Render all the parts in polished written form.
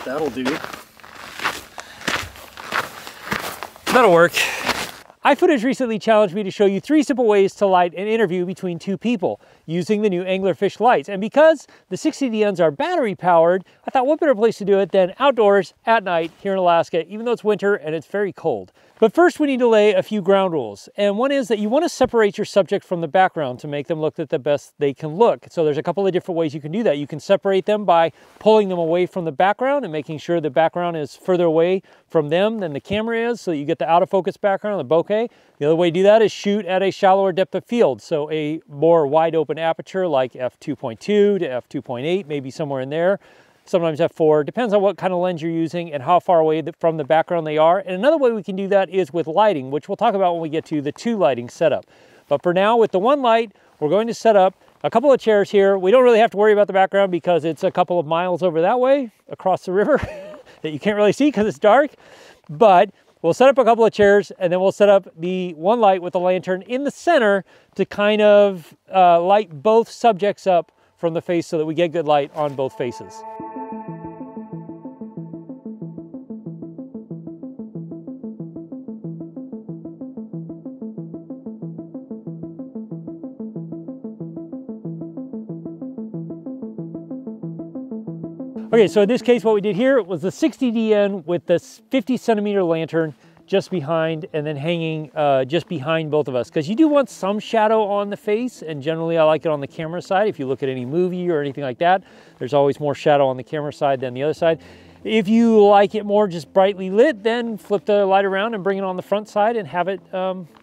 That'll do. That'll work. iFootage recently challenged me to show you 3 simple ways to light an interview between 2 people using the new anglerfish lights. And because the 60DNs are battery powered, I thought what better place to do it than outdoors at night here in Alaska, even though it's winter and it's very cold. But first we need to lay a few ground rules. And one is that you want to separate your subject from the background to make them look at the best they can look. So there's a couple of different ways you can do that. You can separate them by pulling them away from the background and making sure the background is further away from them than the camera is, so that you get the out of focus background, the bokeh. The other way to do that is shoot at a shallower depth of field. So a more wide open aperture like f2.2 to f2.8, maybe somewhere in there. Sometimes f4, depends on what kind of lens you're using and how far away from the background they are. And another way we can do that is with lighting, which we'll talk about when we get to the 2 lighting setup. But for now, with the 1 light, we're going to set up a couple of chairs here. We don't really have to worry about the background because it's a couple of miles over that way across the river that you can't really see because it's dark. But we'll set up a couple of chairs and then we'll set up the 1 light with the lantern in the center to kind of light both subjects up from the face so that we get good light on both faces. Okay, so in this case, what we did here was the 60DN with the 50 centimeter lantern just behind and then hanging just behind both of us. Because you do want some shadow on the face, and generally I like it on the camera side. If you look at any movie or anything like that, there's always more shadow on the camera side than the other side. If you like it more just brightly lit, then flip the light around and bring it on the front side and have it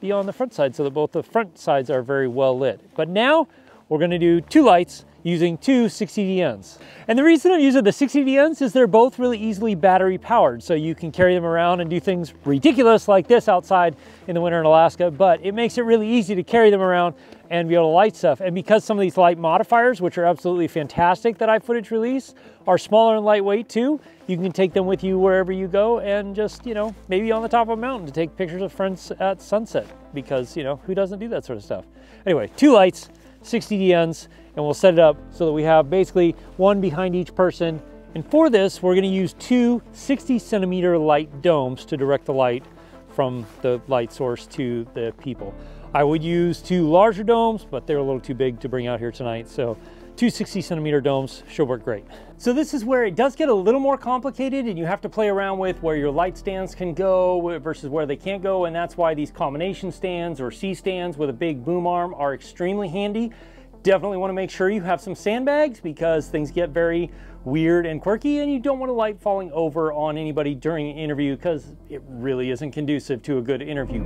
be on the front side so that both the front sides are very well lit. But now we're going to do 2 lights using 2 60DNs. And the reason I'm using the 60DNs is they're both really easily battery powered. So you can carry them around and do things ridiculous like this outside in the winter in Alaska, but it makes it really easy to carry them around and be able to light stuff. And because some of these light modifiers, which are absolutely fantastic that iFootage release, are smaller and lightweight too, you can take them with you wherever you go and just, you know, maybe on the top of a mountain to take pictures of friends at sunset because, you know, who doesn't do that sort of stuff? Anyway, 2 lights, 60DNs, and we'll set it up so that we have basically 1 behind each person. And for this, we're going to use 2 60 centimeter light domes to direct the light from the light source to the people. I would use 2 larger domes, but they're a little too big to bring out here tonight. So 2 60 centimeter domes should work great. So this is where it does get a little more complicated and you have to play around with where your light stands can go versus where they can't go. And that's why these combination stands or C stands with a big boom arm are extremely handy. Definitely want to make sure you have some sandbags because things get very weird and quirky and you don't want a light falling over on anybody during an interview because it really isn't conducive to a good interview.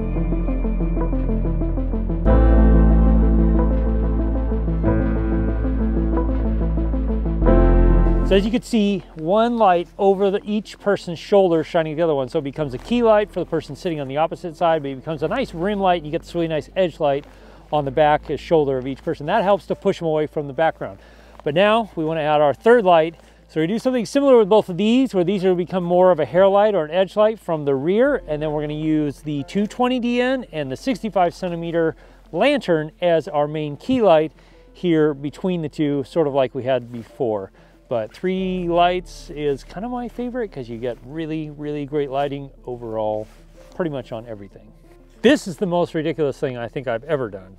So as you can see, 1 light over each person's shoulder shining the other one. So it becomes a key light for the person sitting on the opposite side, but it becomes a nice rim light. You get this really nice edge light on the back shoulder of each person. That helps to push them away from the background. But now we want to add our 3rd light. So we do something similar with both of these, where these will become more of a hair light or an edge light from the rear. And then we're going to use the 220DN and the 65 centimeter lantern as our main key light here between the 2, sort of like we had before. But 3 lights is kind of my favorite because you get really, really great lighting overall, pretty much on everything. This is the most ridiculous thing I think I've ever done.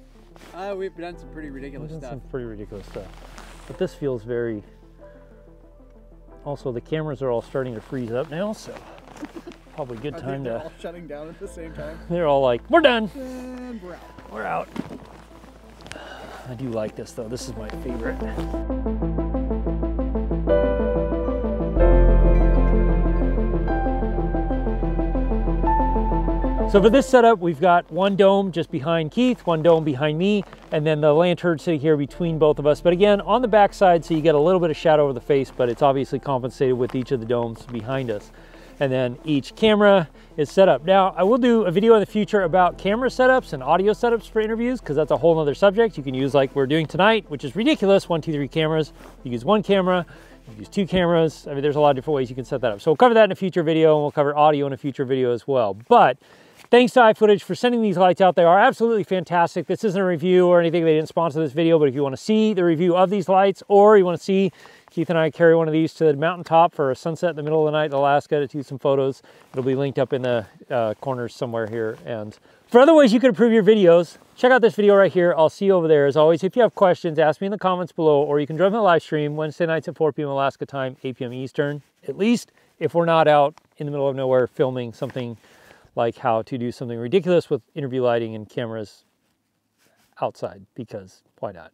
We've done some pretty ridiculous stuff. Some pretty ridiculous stuff. But this feels very... Also, the cameras are all starting to freeze up now, so probably a good time to... They're all shutting down at the same time. They're all like, we're done. And we're out. We're out. I do like this though. This is my favorite. So for this setup, we've got 1 dome just behind Keith, 1 dome behind me, and then the lantern sitting here between both of us. But again, on the back side, so you get a little bit of shadow over the face, but it's obviously compensated with each of the domes behind us. And then each camera is set up. Now, I will do a video in the future about camera setups and audio setups for interviews, because that's a whole nother subject. You can use like we're doing tonight, which is ridiculous, 1, 2, 3 cameras. You use 1 camera, you use 2 cameras. I mean, there's a lot of different ways you can set that up. So we'll cover that in a future video, and we'll cover audio in a future video as well. But thanks to iFootage for sending these lights out. They are absolutely fantastic. This isn't a review or anything. They didn't sponsor this video, but if you want to see the review of these lights, or you want to see, Keith and I carry one of these to the mountaintop for a sunset in the middle of the night in Alaska to do some photos. It'll be linked up in the corners somewhere here. And for other ways you can improve your videos, check out this video right here. I'll see you over there. As always, if you have questions, ask me in the comments below, or you can join my live stream Wednesday nights at 4 p.m. Alaska time, 8 p.m. Eastern. At least if we're not out in the middle of nowhere filming something like how to do something ridiculous with interview lighting and cameras outside, because why not?